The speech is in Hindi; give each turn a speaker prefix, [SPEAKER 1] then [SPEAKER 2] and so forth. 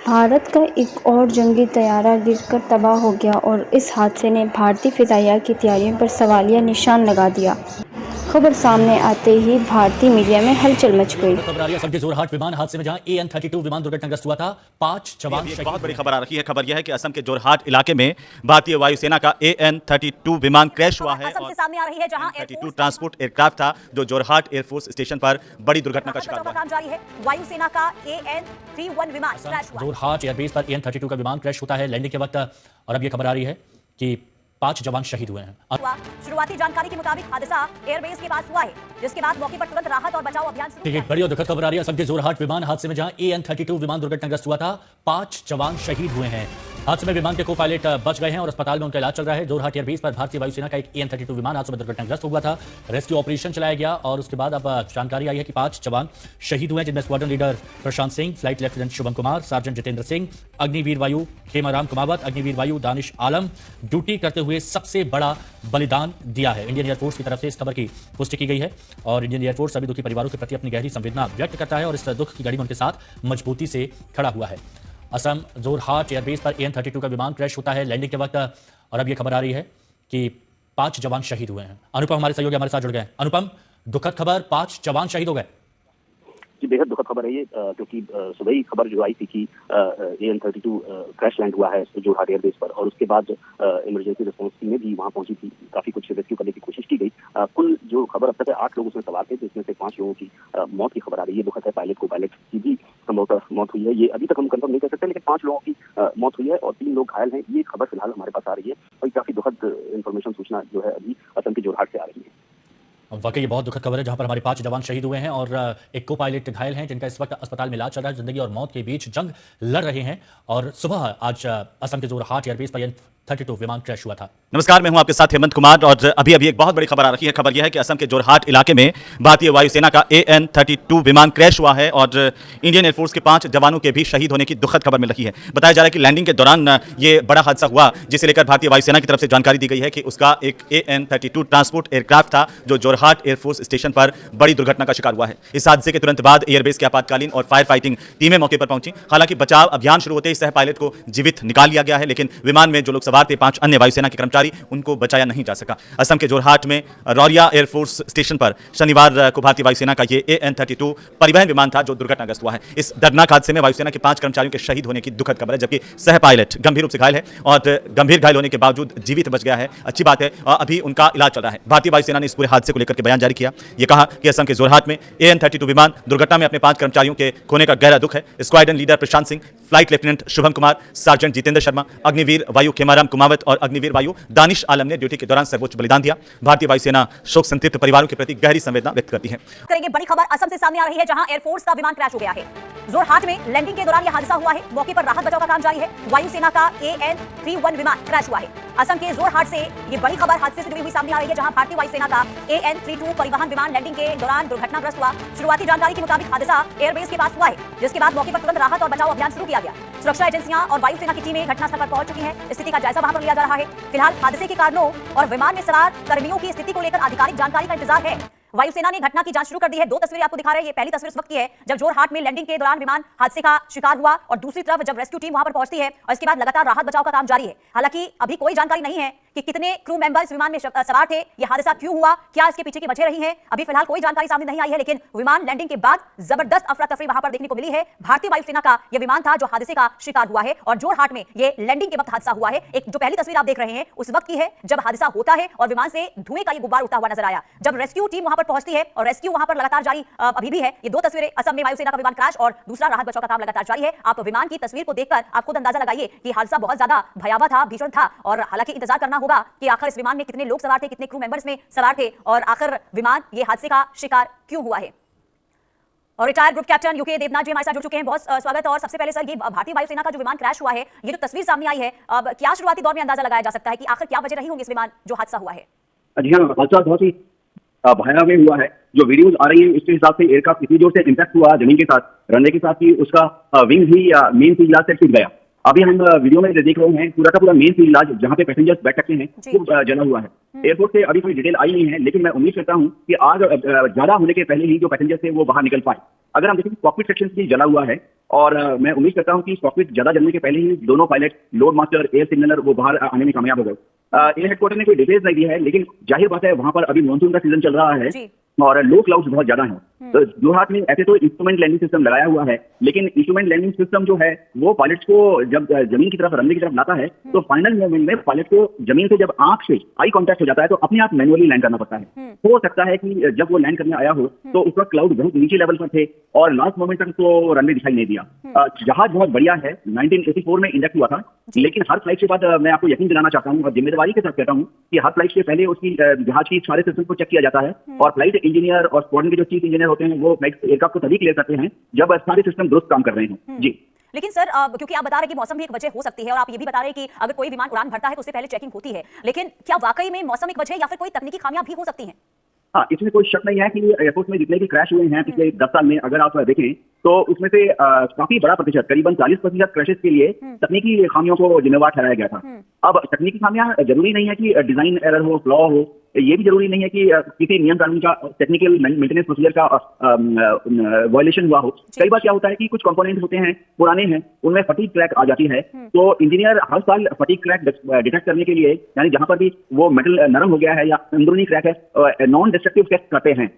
[SPEAKER 1] भारत का एक और जंगी तैयारा गिरकर तबाह हो गया और इस हादसे ने भारतीय फ़िज़ाइया की तैयारियों पर सवालिया निशान लगा दिया। खबर सामने आते ही भारतीय मीडिया में हलचल मच गई।
[SPEAKER 2] खबर आ रही है असम के जोरहाट विमान हादसे में जहां AN-32 विमान दुर्घटनाग्रस्त हुआ था। 5 जवान शहीद। बहुत बड़ी खबर आ रही है। खबर यह है कि असम के जोरहाट इलाके में भारतीय वायुसेना का AN-32 विमान क्रैश हुआ है।
[SPEAKER 3] असम से सामने आ रही है जहां
[SPEAKER 2] AN-32 ट्रांसपोर्ट एयरक्राफ्ट था जो जोरहाट एयरफोर्स स्टेशन पर बड़ी दुर्घटना का शिकार हुआ।
[SPEAKER 3] काम जारी है। वायुसेना का AN-31 विमान क्रैश हुआ।
[SPEAKER 2] जोरहाट एयरबेस पर AN-32 का विमान क्रैश होता है लैंडिंग के वक्त और अब यह खबर आ रही है कि 5 जवान शहीद हुए हैं।
[SPEAKER 3] शुरुआती जानकारी के मुताबिक हादसा एयरबेस के पास हुआ है, जिसके बाद मौके पर तुरंत राहत और बचाव अभियान शुरू किया।
[SPEAKER 2] एक बड़ी और दुखद खबर आ रही है असम के जोरहाट विमान हादसे में जहां AN-32 विमान दुर्घटनाग्रस्त हुआ था। 5 जवान शहीद हुए हैं। हादसे में विमान के को पायलट बच गए हैं और अस्पताल में उनका इलाज चल रहा है। जोरहाट एयरबेस पर भारतीय वायुसेना का एक AN-32 विमान हादसे में दुर्घटनाग्रस्त हुआ था। रेस्क्यू ऑपरेशन चलाया गया और उसके बाद अब जानकारी आई है कि 5 जवान शहीद हुए हैं, जिनमें squadron leader Prashant Singh, flight lieutenant Shubham Kumar, sergeant Jitendra Singh, Agniveer Vayu Khemaram Kumawat, Agniveer वायु दानिश आलम ड्यूटी करते हुए सबसे बड़ा बलिदान दिया है। इंडियन एयरफोर्स की तरफ से इस खबर की पुष्टि की गई है और इंडियन एयरफोर्स सभी दुखी परिवारों के प्रति अपनी गहरी संवेदना व्यक्त करता है और इस दुख की घड़ी में उनके साथ मजबूती से खड़ा हुआ है। असम जोरहाट एयरबेस पर AN-32 का विमान क्रैश होता है लैंडिंग के वक्त और अब यह खबर आ रही है कि 5 जवान शहीद हुए हैं। अनुपम हमारे सहयोगी हमारे साथ जुड़ गए हैं। अनुपम, दुखद खबर, 5 जवान शहीद हो गए।
[SPEAKER 4] जी, बेहद दुखद खबर है ये, क्योंकि सुबह ही खबर जो आई थी कि AN-32 क्रैश लैंड हुआ है जोरहाट एयरबेस पर और उसके बाद इमरजेंसी रिस्पांस टीमें भी वहां पहुंची थी। काफी कुछ रेस्क्यू करने की कोशिश की गई। कुल जो खबर अब तक है 8 लोग उसमें सवार थे, जिसमें से 5 लोगों की मौत की खबर आ रही है। दुखद है, पायलट को पायलट की भी संभवतः मौत हुई है, ये अभी तक हम कंफर्म नहीं कर सकते, लेकिन 5 लोगों की मौत हुई है और 3 लोग घायल हैं। ये खबर फिलहाल हमारे पास आ रही है और काफी दुखद इन्फॉर्मेशन सूचना जो है अभी असम के जोरहाट से आ रही है।
[SPEAKER 2] वाकई ये बहुत दुखद खबर है जहां पर हमारे 5 जवान शहीद हुए हैं और एक को पायलट घायल हैं, जिनका इस वक्त अस्पताल में इलाज चल रहा है। जिंदगी और मौत के बीच जंग लड़ रहे हैं और सुबह आज असम के जोरहाट एयरबेस पर AN-32 विमान क्रैश हुआ था।
[SPEAKER 5] नमस्कार, मैं हूं आपके साथ हेमंत कुमार और अभी एक बहुत बड़ी खबर आ रही है। खबर यह है कि असम के जोरहाट इलाके में भारतीय वायुसेना का AN-32 विमान क्रैश हुआ है और इंडियन एयरफोर्स के 5 जवानों के भी शहीद होने की दुखद खबर मिल रही है। बताया जा रहा है कि लैंडिंग के दौरान ये बड़ा हादसा हुआ, जिसे लेकर भारतीय वायुसेना की तरफ से जानकारी दी गई है कि उसका एक AN-32 ट्रांसपोर्ट एयरक्राफ्ट था जो जोरहाट एयरफोर्स स्टेशन पर बड़ी दुर्घटना का शिकार हुआ है। इस हादसे के तुरंत बाद एयरबेस के आपातकालीन और फायर फाइटिंग टीमें मौके पर पहुंची। हालांकि बचाव अभियान शुरू होते ही सह पायलट को जीवित निकाल लिया गया है, लेकिन विमान में जो लोग सवार थे 5 अन्य वायुसेना के कर्मचारी, उनको बचाया नहीं जा सका। असम के जोरहाट में रौरिया एयरफोर्स स्टेशन पर शनिवार को भारतीय वायुसेना का ये AN-32 परिवहन विमान था जो दुर्घटनाग्रस्त हुआ है। इस दर्दनाक हादसे में वायुसेना के 5 कर्मचारियों के शहीद होने की दुखद खबर है, जबकि सह पायलट गंभीर रूप से घायल है और गंभीर घायल होने के बावजूद जीवित बच गया है। अच्छी बात है, अभी उनका इलाज चल रहा है। भारतीय वायुसेना ने इस पूरे हादसे को लेकर के बयान जारी किया। यह कहा कि असम के जोरहाट में AN-32 विमान दुर्घटना में अपने 5 कर्मचारियों के खोने का गहरा दुख है। Squadron leader Prashant Singh, flight lieutenant Shubham Kumar, sergeant Jitendra Sharma, Agniveer Vayu Khemaram Kumawat और अग्निवीर वायु दानिश आलम ने ड्यूटी के दौरान सर्वोच्च बलिदान दिया। भारतीय वायुसेना शोक संतप्त परिवारों के प्रति गहरी संवेदना व्यक्त करती है।
[SPEAKER 3] करेंगे बड़ी खबर असम से सामने आ रही है जहां एयरफोर्स का विमान क्रैश हो गया है। जोरहाट में लैंडिंग के दौरान यह हादसा हुआ है। मौके पर राहत बचाव का काम जारी है। वायुसेना का AN-31 विमान क्रैश हुआ है। असम के जोरहाट से ये बड़ी खबर हादसे से जुड़ी हुई सामने आ रही है जहां भारतीय वायुसेना का AN-32 परिवहन विमान लैंडिंग के दौरान दुर्घटनाग्रस्त हुआ। शुरुआती जानकारी के मुताबिक हादसा एयरबेस के पास हुआ है, जिसके बाद मौके पर तुरंत राहत और बचाव अभियान शुरू किया गया। सुरक्षा एजेंसियां और वायुसेना की टीमें घटनास्थल पर पहुंच चुकी हैं। स्थिति का जायजा वहां पर लिया जा रहा है। फिलहाल हादसे के कारणों और विमान में सवार कर्मियों की स्थिति को लेकर आधिकारिक जानकारी का इंतजार है। वायुसेना ने घटना की जांच शुरू कर दी है। 2 तस्वीरें आपको दिखा रहे हैं। ये पहली तस्वीर उस वक्त की है जब जोरहाट में लैंडिंग के दौरान विमान हादसे का शिकार हुआ और दूसरी तरफ जब रेस्क्यू टीम वहां पर पहुंचती है और इसके बाद लगातार राहत बचाव का काम जारी है। हालांकि अभी कोई जानकारी नहीं है कि कितने क्रू मेंबर्स विमान में सवार थे, यह हादसा क्यों हुआ, क्या इसके पीछे की वजह रही है, अभी फिलहाल कोई जानकारी सामने नहीं आई है। लेकिन विमान लैंडिंग के बाद जबरदस्त अफरा तफरी वहां पर देखने को मिली है। भारतीय वायुसेना का यह विमान था जो हादसे का शिकार हुआ है और जोरहाट में यह लैंडिंग के वक्त हादसा हुआ है। एक जो पहली तस्वीर आप देख रहे हैं उस वक्त की है जब हादसा होता है और विमान से धुएं का ये गुब्बार उठता हुआ नजर आया। जब रेस्क्यू टीम वहां पर पहुंचती है और रेस्क्यू वहां पर लगातार जारी अभी भी है। ये 2 तस्वीरें असम में वायुसेना का विमान क्रैश और दूसरा राहत बचाव का काम लगातार जारी है। आप विमान की तस्वीर को देखकर आप खुद अंदाजा लगाइए कि हादसा बहुत ज्यादा भयावह था, भीषण था और हालांकि इंतजार करना होगा कि आखिर इस विमान में कितने लोग सवार थे, कितने क्रू मेंबर्स में सवार थे और आखिर विमान ये हादसे का शिकार क्यों हुआ है। और retired group captain UK Devnath ji हमारे साथ जुड़ चुके हैं। बहुत स्वागत। और सबसे पहले सर, ये भारतीय वायुसेना का जो विमान क्रैश हुआ है, ये जो तस्वीर सामने आई है, अब क्या शुरुआती दौर में अंदाजा लगाया जा सकता है कि आखिर क्या वजह रही होंगी इस विमान जो हादसा हुआ है?
[SPEAKER 4] जी हाँ, हादसा बहुत ही भयावह हुआ है। जो वीडियोज आ रही है उसके हिसाब से एयरक्राफ्ट इतनी जोर से इंपैक्ट हुआ जमीन के साथ, रनवे के साथ, कि उसका विंग ही मेन फ्यूजलाज से टूट गया। अभी हम वीडियो में देख रहे हैं पूरा का पूरा मेन फ्यूजलाज जहाँ पे पैसेंजर्स बैठ सकते हैं वो जला हुआ है। एयरपोर्ट से अभी कोई डिटेल आई नहीं है, लेकिन मैं उम्मीद करता हूँ कि आग ज्यादा होने के पहले ही जो पैसेंजर्स थे वो बाहर निकल पाए। अगर हम देखें कॉकपिट सेक्शन भी जला हुआ है और मैं उम्मीद करता हूँ कि कॉकपिट ज्यादा जलने के पहले ही दोनों पायलट, लोड मास्टर, एयर सिग्नलर वो बाहर आने में कामयाब हो गए। एयर हेडक्वार्टर ने कोई डिटेल्स नहीं दिया है, लेकिन जाहिर बात है वहां पर अभी मानसून का सीजन चल रहा है और लो क्लाउड्स बहुत ज्यादा हैं। तो जोरहाट में ऐसे तो इंस्ट्रूमेंट लैंडिंग सिस्टम लगाया हुआ है, लेकिन इंस्ट्रूमेंट लैंडिंग सिस्टम जो है वो पायलट्स को जब जमीन की तरफ, रनवे की तरफ लाता है तो फाइनल मूवमेंट में पायलट को जमीन से जब आंख से आई कांटेक्ट हो जाता है तो अपने आप मैनुअली लैंड करना पड़ता है। हो सकता है कि जब वो लैंड करने आया हो तो उस वक्त क्लाउड बहुत नीचे लेवल पर थे और लास्ट मोमेंट तक तो रनवे दिखाई नहीं दिया। जहाज बहुत बढ़िया है, 1984 में इंडक्ट हुआ था, लेकिन हर फ्लाइट के बाद मैं आपको यकीन दिलाना चाहता हूँ और जिम्मेदारी के साथ कहता हूँ कि हर फ्लाइट से पहले उसकी जहाज की सारे सिस्टम को चेक किया जाता है और फ्लाइट इंजीनियर और स्क्वाड्रन के जो चीफ इंजीनियर होते हैं वो फ्लाइट एयरक्राफ्ट को तभी क्लियर करते हैं जब सारे सिस्टम दुरुस्त काम कर रहे हैं। जी,
[SPEAKER 3] लेकिन सर क्योंकि आप बता रहे हैं कि मौसम भी एक वजह हो सकती है और आप ये भी बता रहे हैं कि अगर कोई विमान उड़ान भरता है तो उससे पहले चेकिंग होती है, लेकिन क्या वाकई में मौसम एक वजह या फिर कोई तकनीकी खामियां भी हो सकती हैं?
[SPEAKER 4] हाँ, इसमें कोई शक नहीं है कि एयरपोर्ट में जितने भी क्रैश हुए हैं पिछले 10 साल में, अगर आप देखें तो उसमें से काफी बड़ा प्रतिशत, करीबन 40% क्रैशेस के लिए तकनीकी खामियों को जिम्मेवार ठहराया गया था। अब तकनीकी खामियां जरूरी नहीं है कि डिजाइन एरर हो, फ्लॉ हो, ये भी जरूरी नहीं है कि किसी नियम कानून का, टेक्निकल मेंटेनेंस प्रोसीजर का वायलेशन हुआ हो। कई बार क्या होता है कि कुछ कंपोनेंट्स होते हैं, पुराने हैं, उनमें फटीग क्रैक आ जाती है, तो इंजीनियर हर साल फटीग क्रैक डिटेक्ट करने के लिए, यानी जहां पर भी वो मेटल नरम हो गया है या अंदरूनी क्रैक है, नॉन डिस्ट्रक्टिव टेस्ट करते हैं।